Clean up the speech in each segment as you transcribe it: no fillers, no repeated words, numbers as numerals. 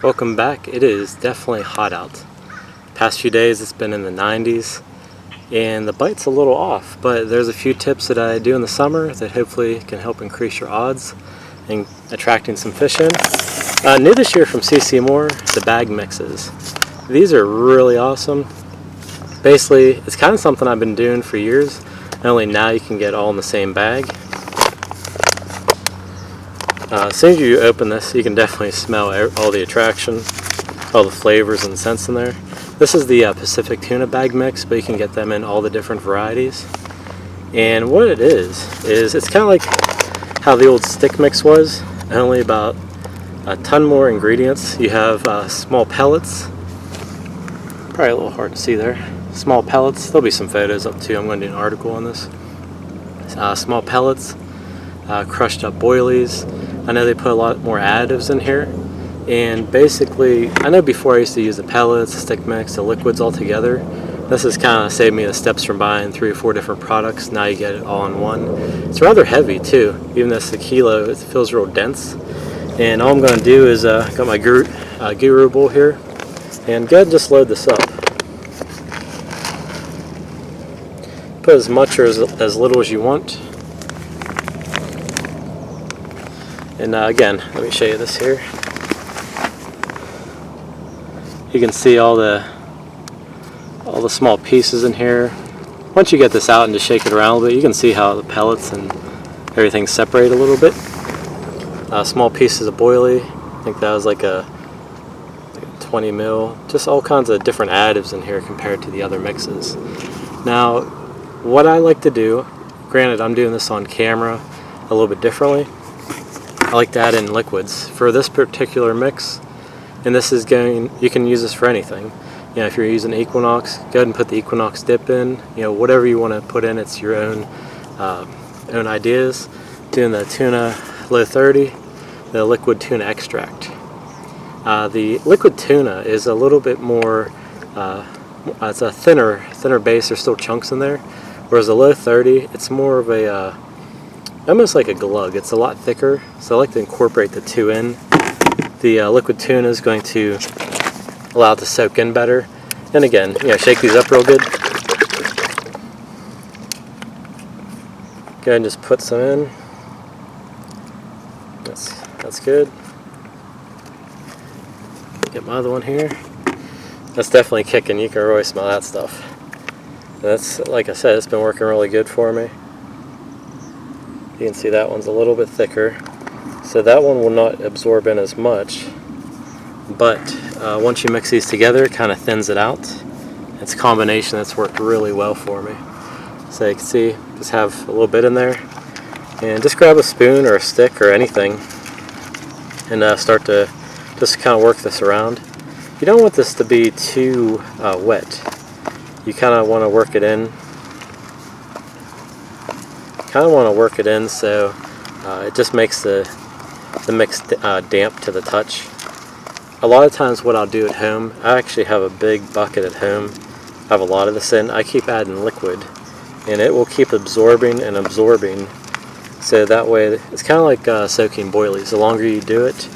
Welcome back. It is definitely hot out. Past few days it's been in the 90s and the bite's a little off, but there's a few tips that I do in the summer that hopefully can help increase your odds in attracting some fish in. New this year from CC Moore, the bag mixes. These are really awesome. Basically, it's kind of something I've been doing for years, only now you can get all in the same bag. As soon as you open this, you can definitely smell all the attraction, all the flavors and scents in there. This is the Pacific Tuna Bag mix, but you can get them in all the different varieties. And what it is it's kind of like how the old stick mix was, only about a ton more ingredients. You have small pellets, probably a little hard to see there. Small pellets, there'll be some photos up too, I'm going to do an article on this. Small pellets, crushed up boilies. I know they put a lot more additives in here, and basically, I know before I used to use the pellets, the stick mix, the liquids all together. This has kind of saved me the steps from buying 3 or 4 different products. Now you get it all in one. It's rather heavy too, even though it's a kilo, it feels real dense. And all I'm going to do is, got my guru bowl here, and go ahead and just load this up. Put as much or as little as you want. And again, let me show you this here. You can see all the small pieces in here. Once you get this out and just shake it around a little bit, you can see how the pellets and everything separate a little bit. Small pieces of boilie. I think that was like a 20 mil. Just all kinds of different additives in here compared to the other mixes. Now, what I like to do, granted I'm doing this on camera a little bit differently, I like to add in liquids for this particular mix, and this is you can use this for anything. You know, if you're using Equinox, go ahead and put the Equinox dip in. You know, whatever you want to put in, it's your own ideas. Doing the tuna low 30, the liquid tuna extract. The liquid tuna is a little bit more, it's a thinner base. There's still chunks in there, whereas the low 30, it's more of a almost like a glug. It's a lot thicker, so I like to incorporate the two in. The liquid tuna is going to allow it to soak in better. And again, you know, shake these up real good. Go ahead and just put some in. That's good. Get my other one here. That's definitely kicking. You can really smell that stuff. That's, like I said, it's been working really good for me. You can see that one's a little bit thicker, so that one will not absorb in as much, but once you mix these together, it kind of thins it out. It's a combination that's worked really well for me. So you can see, just have a little bit in there, and just grab a spoon or a stick or anything and start to just kind of work this around. You don't want this to be too wet. You kind of want to work it in. So it just makes the mix damp to the touch. A lot of times what I'll do at home, I actually have a big bucket at home. I have a lot of this in. I keep adding liquid, and it will keep absorbing and absorbing. So that way, it's kind of like soaking boilies. The longer you do it,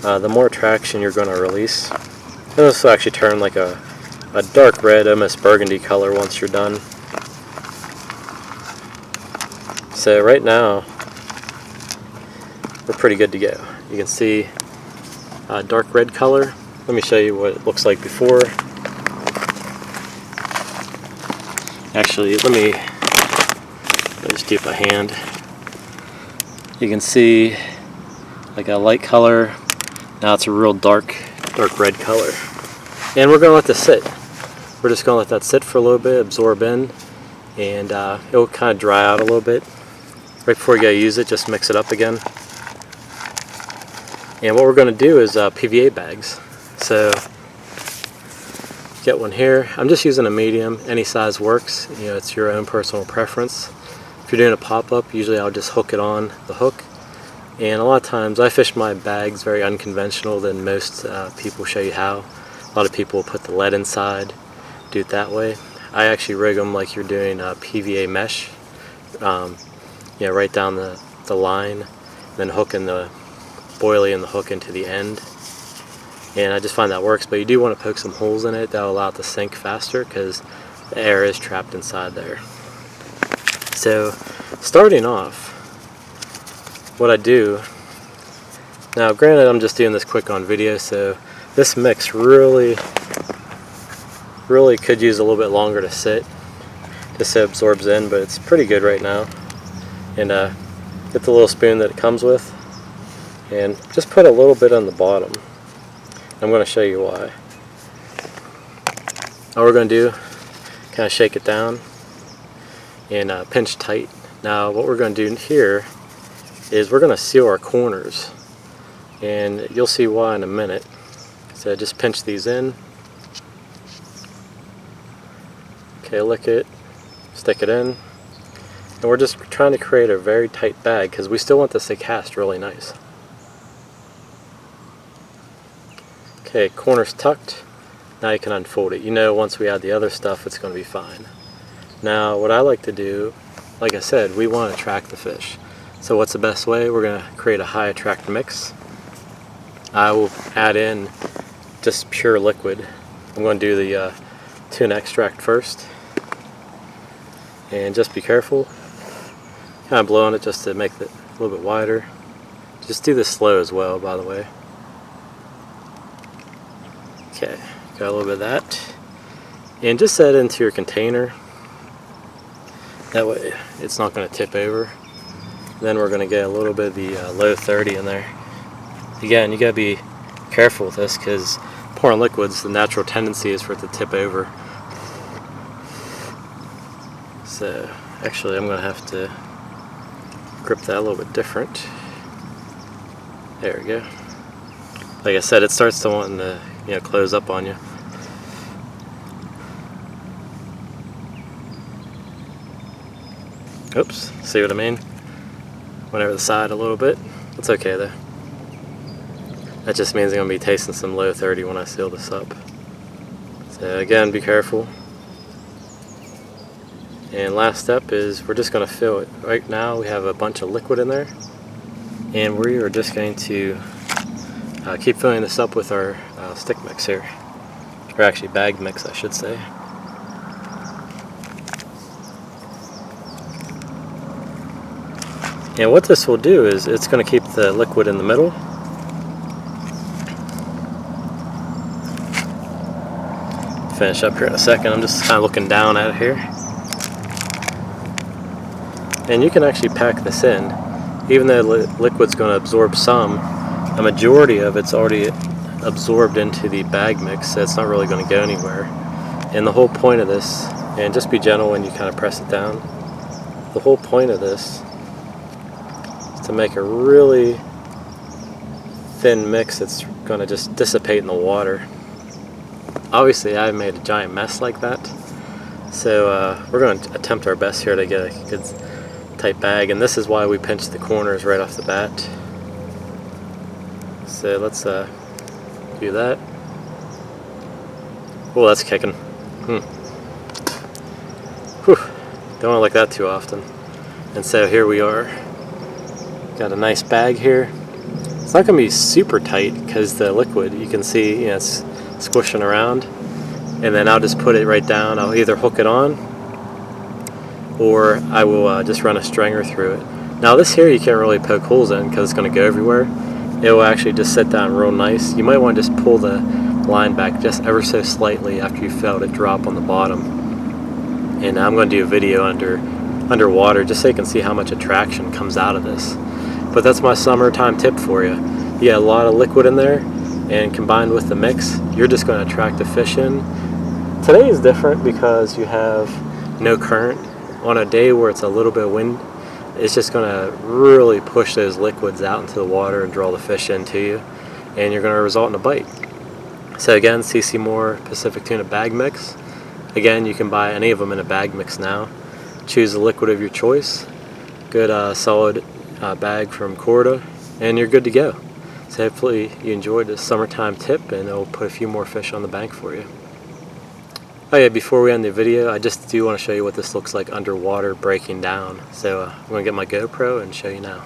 the more traction you're going to release. And this will actually turn like a dark red, almost burgundy color once you're done. So right now, we're pretty good to go. You can see dark red color. Let me show you what it looks like before. Actually, let me just do it by hand. You can see like a light color. Now it's a real dark red color. And we're going to let this sit. We're just going to let that sit for a little bit, absorb in, and it'll kind of dry out a little bit. Right before you go use it, just mix it up again. And what we're going to do is Pva bags. So get one here. I'm just using a medium. Any size works. You know, it's your own personal preference. If you're doing a pop-up, usually I'll just hook it on the hook. And a lot of times I fish my bags very unconventional than most people show you how. A lot of people will put the lead inside, do it that way. I actually rig them like you're doing PVA mesh. You know, right down the line, then hooking the boilie and the hook into the end. and I just find that works. But you do want to poke some holes in it that'll allow it to sink faster, because the air is trapped inside there. So starting off, what I do now, granted I'm just doing this quick on video, so this mix really could use a little bit longer to sit just so it absorbs in, but it's pretty good right now. And get the little spoon that it comes with and just put a little bit on the bottom. I'm going to show you why. All we're going to do, kind of shake it down and pinch tight. Now what we're going to do here is we're going to seal our corners, and you'll see why in a minute. So just pinch these in. Okay, lick it, stick it in, and we're just trying to create a very tight bag because we still want this to cast really nice. Okay, corners tucked. Now you can unfold it. You know, once we add the other stuff, it's going to be fine. Now what I like to do, like I said, we want to attract the fish. So what's the best way? We're going to create a high attract mix. I will add in just pure liquid. I'm going to do the tuna extract first. And just be careful. Kind of blow on it just to make it a little bit wider. Just do this slow as well, by the way. Okay, got a little bit of that. And just set it into your container. That way it's not going to tip over. Then we're going to get a little bit of the low 30 in there. Again, you got to be careful with this because pouring liquids, the natural tendency is for it to tip over. So actually I'm going to have to grip that a little bit different. There we go. Like I said, it starts to want to close up on you. Oops, see what I mean? Went over the side a little bit. It's okay though. That just means I'm going to be tasting some low 30 when I seal this up. So again, be careful. And last step is we're just going to fill it. Right now we have a bunch of liquid in there, and we are just going to keep filling this up with our stick mix here, or actually bag mix I should say. And what this will do is it's going to keep the liquid in the middle. Finish up here in a second. I'm just kind of looking down at it here. And you can actually pack this in. Even though the liquid's going to absorb some, a majority of it's already absorbed into the bag mix, so it's not really going to go anywhere. And the whole point of this, and just be gentle when you kind of press it down, the whole point of this is to make a really thin mix that's going to just dissipate in the water. Obviously I made a giant mess like that, so we're going to attempt our best here to get a good tight bag, and this is why we pinch the corners right off the bat. So let's do that. Oh, that's kicking. Whew. Don't want to like that too often. And so here we are. Got a nice bag here. It's not going to be super tight because the liquid, you can see, it's squishing around. And then I'll just put it right down. I'll either hook it on, or I will just run a stringer through it. Now this here you can't really poke holes in because it's going to go everywhere. It will actually just sit down real nice. You might want to just pull the line back just ever so slightly after you felt it drop on the bottom. And I'm going to do a video underwater just so you can see how much attraction comes out of this. But that's my summertime tip for you. You got a lot of liquid in there, and combined with the mix, you're just going to attract the fish in. Today is different because you have no current. On a day where it's a little bit of wind, it's just going to really push those liquids out into the water and draw the fish into you, and you're going to result in a bite. So again, CC Moore Pacific Tuna Bag Mix. Again, you can buy any of them in a bag mix now. Choose the liquid of your choice. Good solid bag from Corda, and you're good to go. So hopefully you enjoyed this summertime tip, and it'll put a few more fish on the bank for you. Oh yeah, before we end the video, I just do want to show you what this looks like underwater breaking down. So I'm going to get my GoPro and show you now.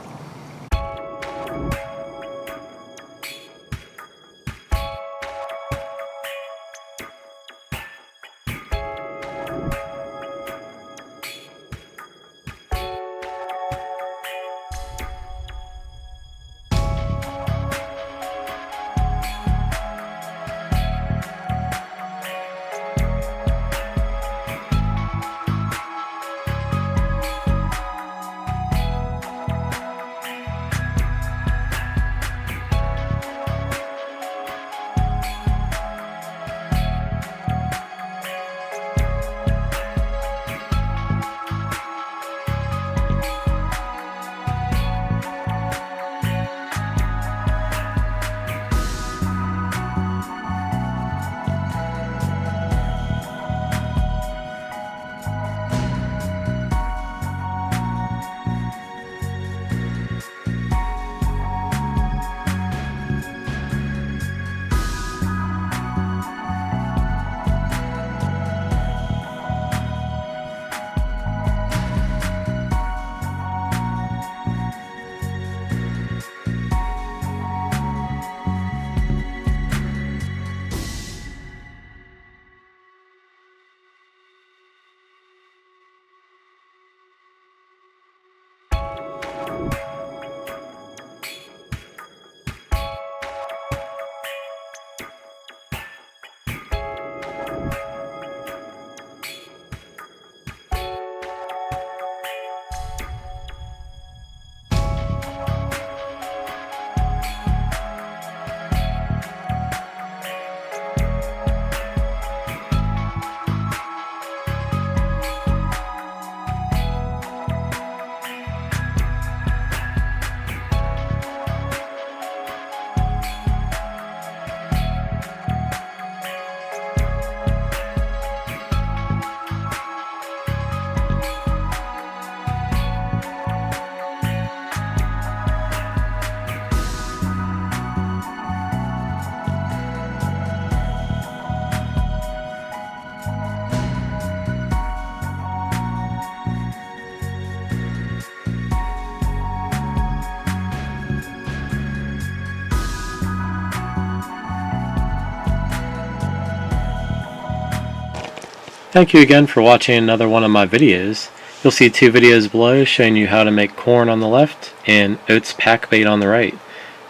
Thank you again for watching another one of my videos. You'll see 2 videos below showing you how to make corn on the left and oats pack bait on the right.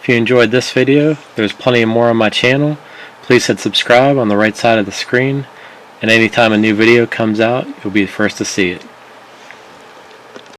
If you enjoyed this video, there's plenty more on my channel. Please hit subscribe on the right side of the screen, and anytime a new video comes out, you'll be the first to see it.